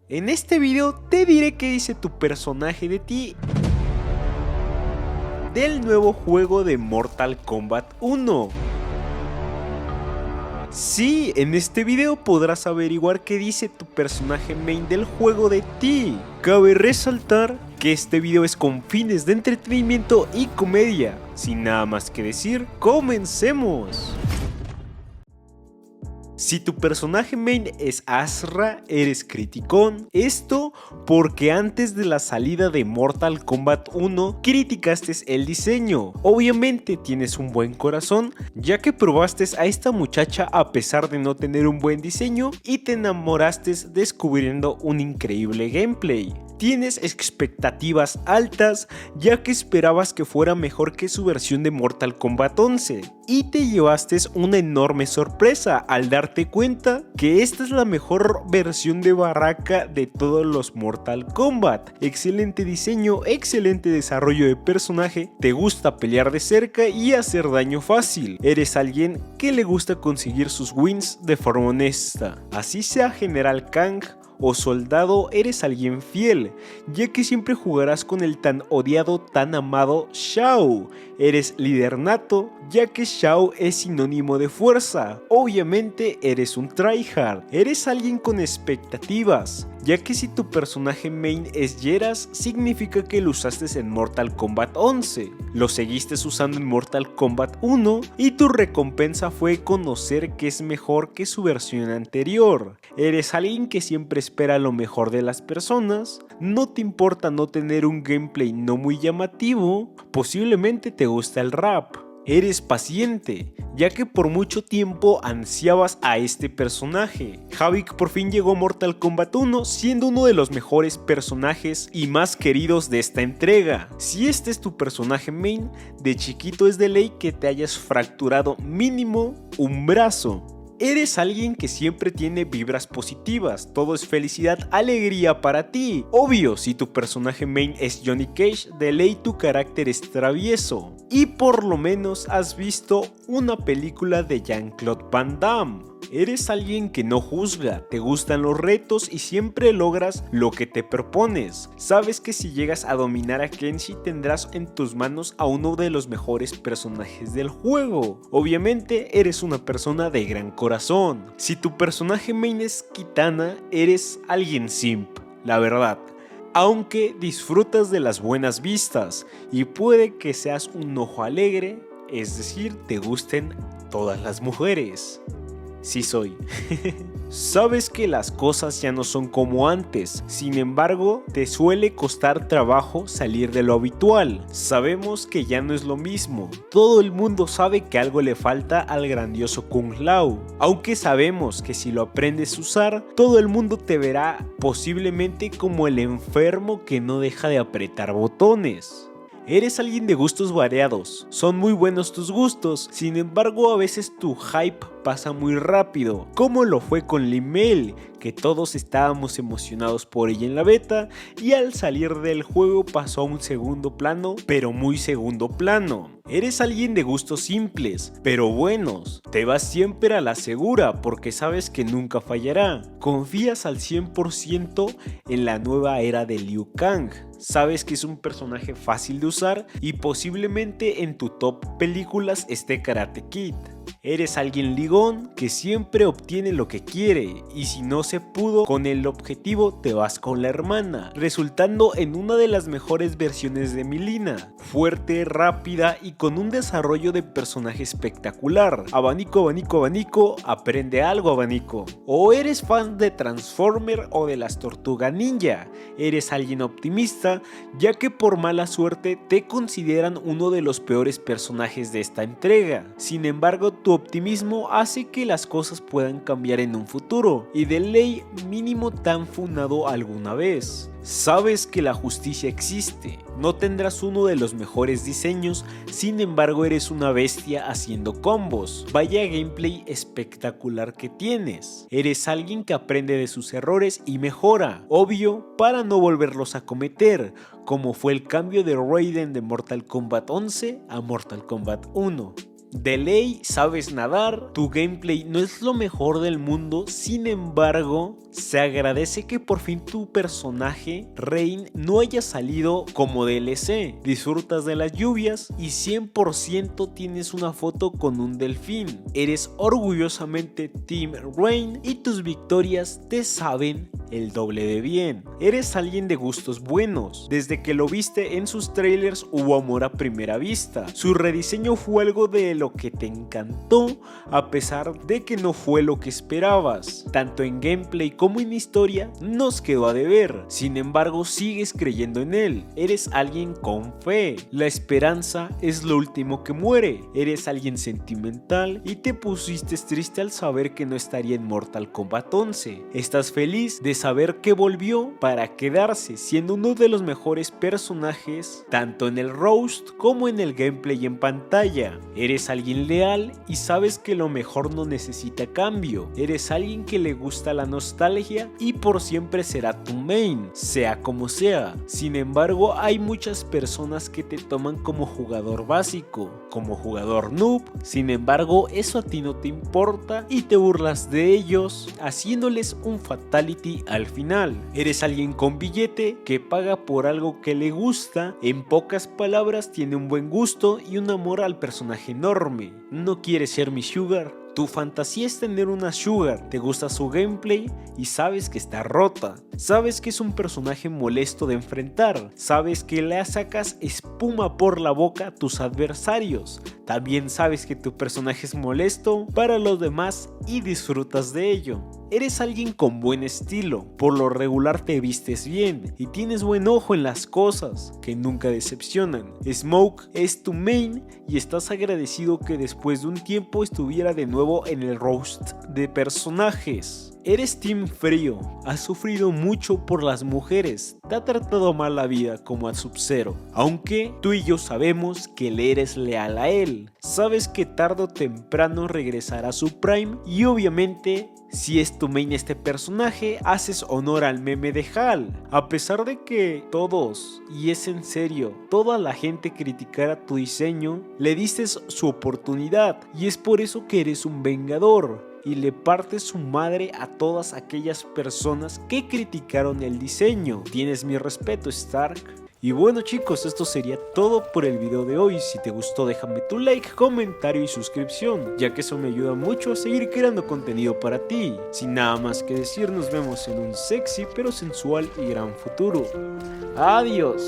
En este video te diré qué dice tu personaje de ti del nuevo juego de Mortal Kombat 1. Sí, en este video podrás averiguar qué dice tu personaje main del juego de ti. Cabe resaltar que este video es con fines de entretenimiento y comedia. Sin nada más que decir, comencemos. Si tu personaje main es Asra, eres criticón. Esto porque antes de la salida de Mortal Kombat 1 criticaste el diseño. Obviamente tienes un buen corazón, ya que probaste a esta muchacha a pesar de no tener un buen diseño y te enamoraste descubriendo un increíble gameplay. Tienes expectativas altas, ya que esperabas que fuera mejor que su versión de Mortal Kombat 11 y te llevaste una enorme sorpresa al darte cuenta que esta es la mejor versión de Baraka de todos los Mortal Kombat. Excelente diseño, excelente desarrollo de personaje, te gusta pelear de cerca y hacer daño fácil. Eres alguien que le gusta conseguir sus wins de forma honesta, así sea General Kang o soldado, eres alguien fiel, ya que siempre jugarás con el tan odiado, tan amado Shao. Eres líder nato, ya que Shao es sinónimo de fuerza. Obviamente eres un tryhard, eres alguien con expectativas, ya que si tu personaje main es Geras, significa que lo usaste en Mortal Kombat 11, lo seguiste usando en Mortal Kombat 1 y tu recompensa fue conocer que es mejor que su versión anterior. Eres alguien que siempre espera lo mejor de las personas, no te importa no tener un gameplay no muy llamativo, posiblemente te gusta el rap. Eres paciente, ya que por mucho tiempo ansiabas a este personaje. Havik por fin llegó a Mortal Kombat 1 siendo uno de los mejores personajes y más queridos de esta entrega. Si este es tu personaje main, de chiquito es de ley que te hayas fracturado mínimo un brazo. Eres alguien que siempre tiene vibras positivas, todo es felicidad, alegría para ti. Obvio, si tu personaje main es Johnny Cage, de ley tu carácter es travieso. Y por lo menos has visto una película de Jean-Claude Van Damme. Eres alguien que no juzga, te gustan los retos y siempre logras lo que te propones. Sabes que si llegas a dominar a Kenshi tendrás en tus manos a uno de los mejores personajes del juego. Obviamente eres una persona de gran corazón. Si tu personaje main es Kitana, eres alguien simp, la verdad. Aunque disfrutas de las buenas vistas y puede que seas un ojo alegre, es decir, te gusten todas las mujeres. Sí soy. Sabes que las cosas ya no son como antes, sin embargo, te suele costar trabajo salir de lo habitual. Sabemos que ya no es lo mismo. Todo el mundo sabe que algo le falta al grandioso Kung Lao. Aunque sabemos que si lo aprendes a usar, todo el mundo te verá posiblemente como el enfermo que no deja de apretar botones. Eres alguien de gustos variados, son muy buenos tus gustos, sin embargo a veces tu hype pasa muy rápido, como lo fue con Limel, que todos estábamos emocionados por ella en la beta y al salir del juego pasó a un segundo plano, pero muy segundo plano. Eres alguien de gustos simples, pero buenos. Te vas siempre a la segura porque sabes que nunca fallará. Confías al 100% en la nueva era de Liu Kang. Sabes que es un personaje fácil de usar y posiblemente en tu top películas esté Karate Kid. Eres alguien ligón que siempre obtiene lo que quiere y si no se pudo con el objetivo te vas con la hermana, resultando en una de las mejores versiones de Mileena, fuerte, rápida y con un desarrollo de personaje espectacular. Abanico, abanico, abanico, aprende algo abanico. O eres fan de Transformer o de las Tortugas Ninja, eres alguien optimista ya que por mala suerte te consideran uno de los peores personajes de esta entrega. Sin embargo, tu optimismo hace que las cosas puedan cambiar en un futuro y de ley mínimo te han funado alguna vez. Sabes que la justicia existe, no tendrás uno de los mejores diseños, sin embargo eres una bestia haciendo combos. Vaya gameplay espectacular que tienes. Eres alguien que aprende de sus errores y mejora, obvio, para no volverlos a cometer, como fue el cambio de Raiden de Mortal Kombat 11 a Mortal Kombat 1. De ley sabes nadar, tu gameplay no es lo mejor del mundo, sin embargo, se agradece que por fin tu personaje, Rain, no haya salido como DLC. Disfrutas de las lluvias y 100% tienes una foto con un delfín. Eres orgullosamente Team Rain y tus victorias te saben el doble de bien. Eres alguien de gustos buenos. Desde que lo viste en sus trailers hubo amor a primera vista. Su rediseño fue algo de lo que te encantó, a pesar de que no fue lo que esperabas. Tanto en gameplay como en historia nos quedó a deber. Sin embargo, sigues creyendo en él. Eres alguien con fe. La esperanza es lo último que muere. Eres alguien sentimental y te pusiste triste al saber que no estaría en Mortal Kombat 11. Estás feliz de saber que volvió para quedarse, siendo uno de los mejores personajes tanto en el roast como en el gameplay en pantalla. Eres alguien leal y sabes que lo mejor no necesita cambio. Eres alguien que le gusta la nostalgia y por siempre será tu main, sea como sea. Sin embargo, hay muchas personas que te toman como jugador básico, como jugador noob. Sin embargo, eso a ti no te importa y te burlas de ellos haciéndoles un fatality al final. Eres alguien con billete que paga por algo que le gusta. En pocas palabras, tiene un buen gusto y un amor al personaje enorme. No quieres ser mi sugar. Tu fantasía es tener una sugar, te gusta su gameplay y sabes que está rota. Sabes que es un personaje molesto de enfrentar. Sabes que le sacas espuma por la boca a tus adversarios. También sabes que tu personaje es molesto para los demás y disfrutas de ello. Eres alguien con buen estilo, por lo regular te vistes bien y tienes buen ojo en las cosas que nunca decepcionan. Smoke es tu main y estás agradecido que después de un tiempo estuviera de nuevo en el roast de personajes. Eres Team Frío, has sufrido mucho por las mujeres, te ha tratado mal la vida como a Sub-Zero, aunque tú y yo sabemos que le eres leal a él. Sabes que tarde o temprano regresará a su prime y obviamente si es tu main este personaje, haces honor al meme de Hal. A pesar de que todos, y es en serio, toda la gente criticara tu diseño, le diste su oportunidad y es por eso que eres un vengador. Y le partes su madre a todas aquellas personas que criticaron el diseño. Tienes mi respeto, Stark. Y bueno chicos, esto sería todo por el video de hoy. Si te gustó déjame tu like, comentario y suscripción, ya que eso me ayuda mucho a seguir creando contenido para ti. Sin nada más que decir, nos vemos en un sexy pero sensual y gran futuro. Adiós.